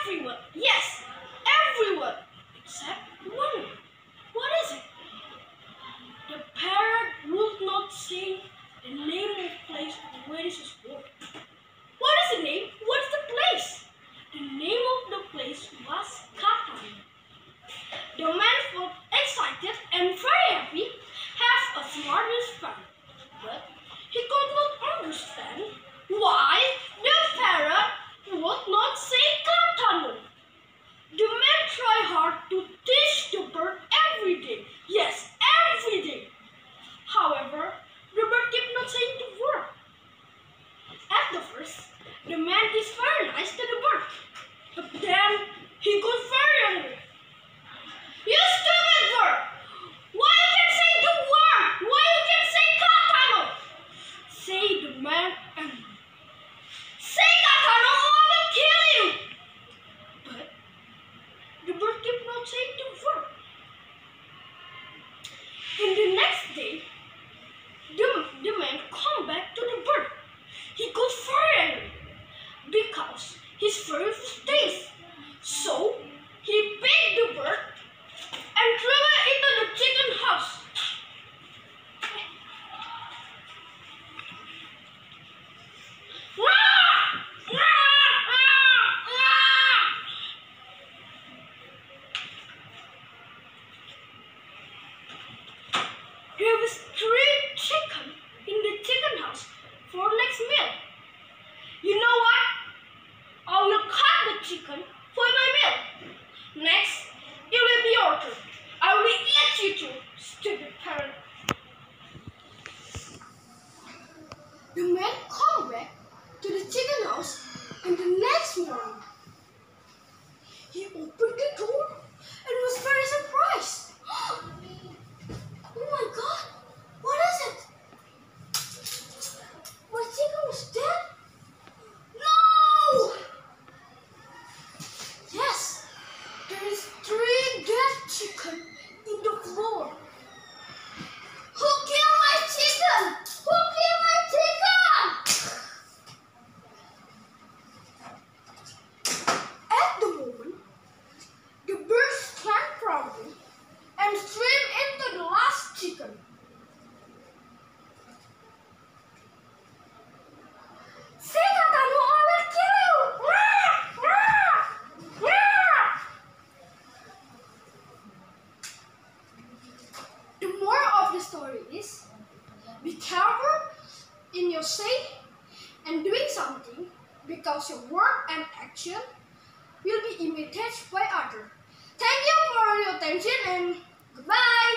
everyone. Yes, everyone except one. What is it? The parrot would not say the name of the place where this was born. What is the name? What is the place? The name of the place was Kata. The man felt excited and very happy, have a smartest friend, but he could not understand why the parrot would not say Kata. The man tried hard to teach the bird every day. Yes, every day. However, the bird kept not saying the word. At the first, the man is very nice to the bird, but then he got very angry. You stupid bird! Why you can say the word? Why you can say Katano? Say the man angry. Say Katano or I will kill you! But the bird kept not saying the word. In the next day, the man come back to the bird. He got very angry because his fur was taste. So he picked the bird and threw it into the chicken house. There was 3 chickens in the chicken house for next meal. You know what? I will cut the chicken for my meal. Next, it will be your turn. I will eat you too, stupid parrot. The man came back to the chicken house and the next morning he opened the door and was very surprised. Oh my God, what is it? My chicken was dead? No! Yes, there is 3 dead chickens in the floor. Who killed my chicken? Who killed my chicken? At the moment, the birds stand proudly and swim into the last chicken. Say Katano, I will kill you! The moral of the story is, be careful in your say and doing something, because your word and action will be imitated by others. Thank you for your attention and goodbye.